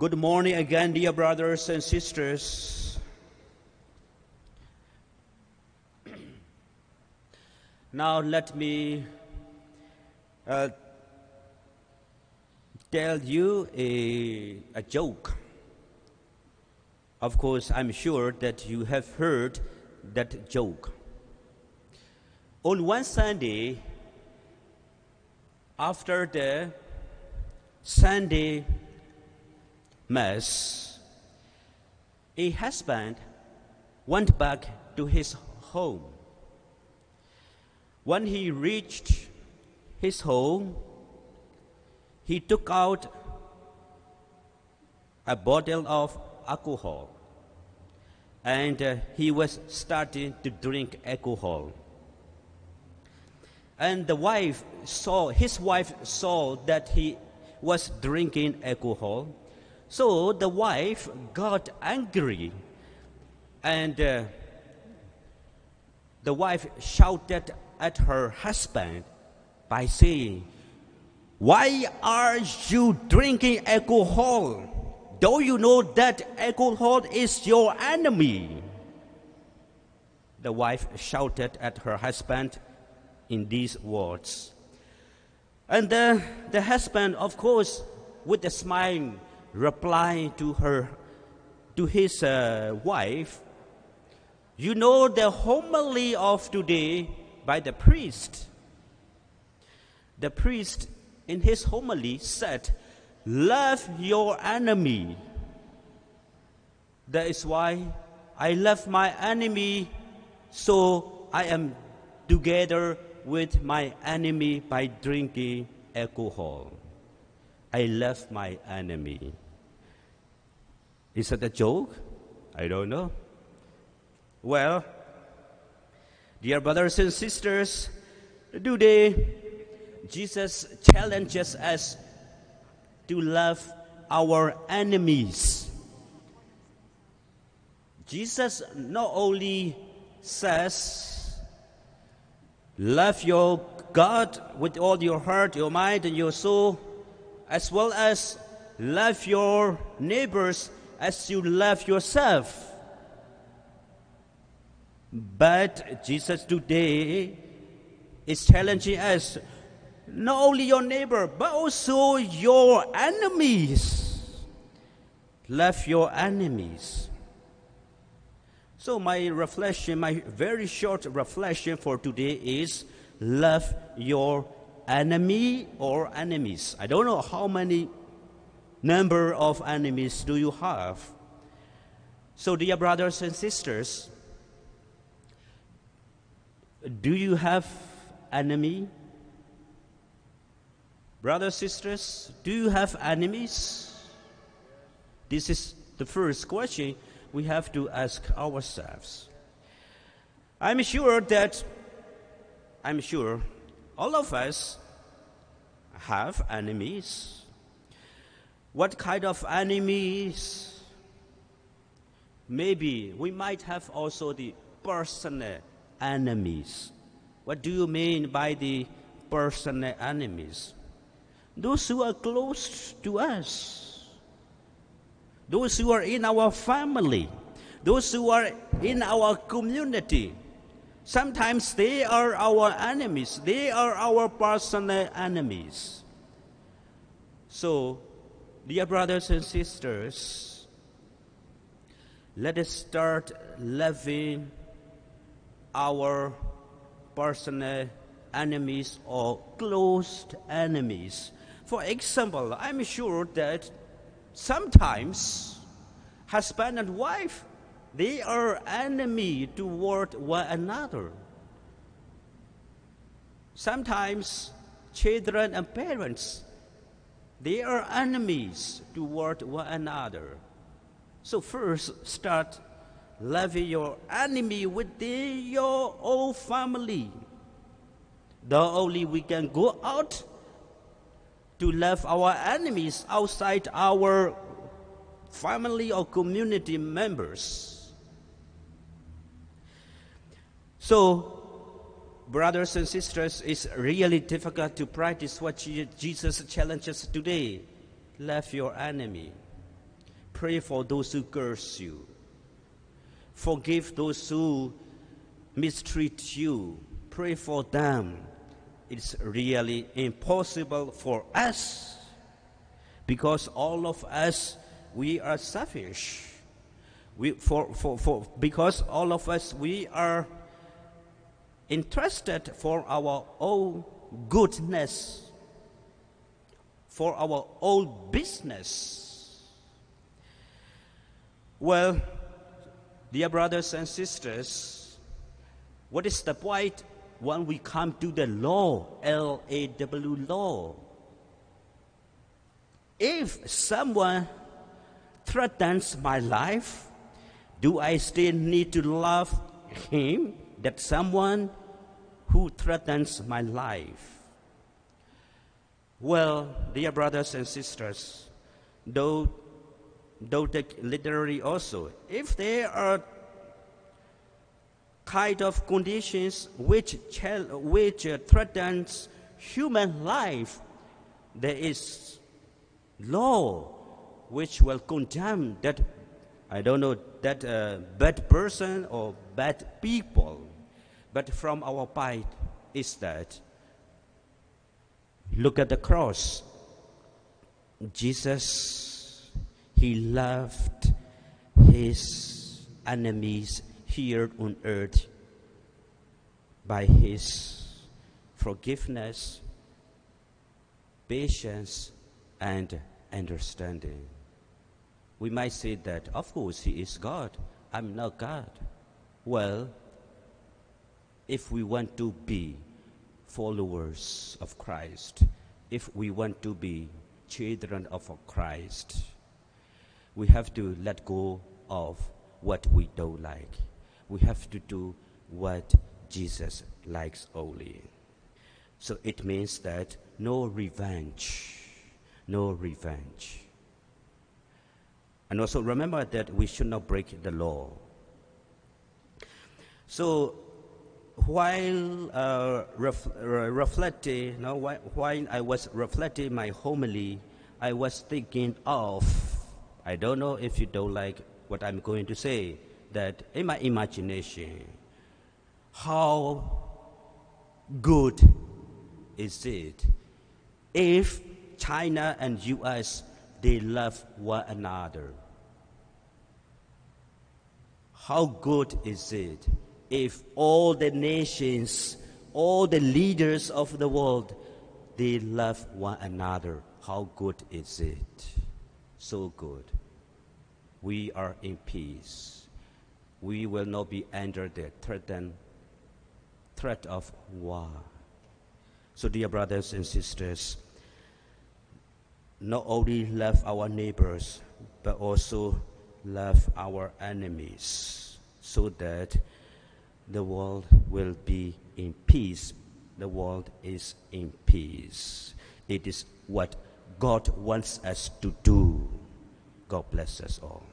Good morning again, dear brothers and sisters. Now let me tell you a joke. Of course, I'm sure that you have heard that joke. On one Sunday, after the Sunday Mass, a husband went back to his home. When he reached his home, he took out a bottle of alcohol and he was starting to drink alcohol. And his wife saw that he was drinking alcohol. So the wife got angry, and the wife shouted at her husband by saying, "Why are you drinking alcohol? Don't you know that alcohol is your enemy?" The wife shouted at her husband in these words. And the husband, of course, with a smile, replied to his wife, "You know the homily of today by the priest. The priest in his homily said, 'Love your enemy.' That is why I love my enemy, so I am together with my enemy by drinking alcohol. I love my enemy." Is that a joke? I don't know. Well, dear brothers and sisters, today Jesus challenges us to love our enemies. Jesus not only says, love your God with all your heart, your mind, and your soul, as well as love your neighbors as you love yourself. But Jesus today is challenging us, not only your neighbor, but also your enemies. Love your enemies. So my very short reflection for today is, love your enemy or enemies. I don't know how many number of enemies do you have. So dear brothers and sisters, do you have enemy? Brothers, sisters, do you have enemies? This is the first question we have to ask ourselves. I'm sure all of us have enemies. What kind of enemies? Maybe we might have also the personal enemies. What do you mean by the personal enemies? Those who are close to us. Those who are in our family, those who are in our community. Sometimes they are our enemies. They are our personal enemies. So, dear brothers and sisters, let us start loving our personal enemies or close enemies. For example, I'm sure that sometimes husband and wife, they are enemy toward one another. Sometimes children and parents, they are enemies toward one another. So first, start loving your enemy within your own family. Not only we can go out to love our enemies outside our family or community members. So, brothers and sisters, it's really difficult to practice what Jesus challenges today. Love your enemy. Pray for those who curse you. Forgive those who mistreat you. Pray for them. It's really impossible for us because all of us, we are selfish. Because all of us, we are interested for our own goodness, for our own business. Well, dear brothers and sisters, what is the point when we come to the law, L-A-W, law? If someone threatens my life, do I still need to love him, that someone who threatens my life? Well, dear brothers and sisters, though take literally also, if there are kind of conditions which threatens human life, there is law which will condemn that, I don't know, that bad person or bad people. But from our part is that, look at the cross. Jesus, he loved his enemies here on earth by his forgiveness, patience, and understanding. We might say that, of course, he is God. I'm not God. Well, if we want to be followers of Christ, if we want to be children of Christ, we have to let go of what we don't like. We have to do what Jesus likes only. So it means that no revenge. No revenge. And also remember that we should not break the law. So while reflecting, while I was reflecting my homily, I was thinking of, I don't know if you don't like what I'm going to say, that in my imagination, how good is it if China and US, they love one another? How good is it if all the nations, all the leaders of the world, they love one another? How good is it? So good. We are in peace. We will not be under the threat of war. So dear brothers and sisters, not only love our neighbors, but also love our enemies, so that the world will be in peace. The world is in peace. It is what God wants us to do. God bless us all.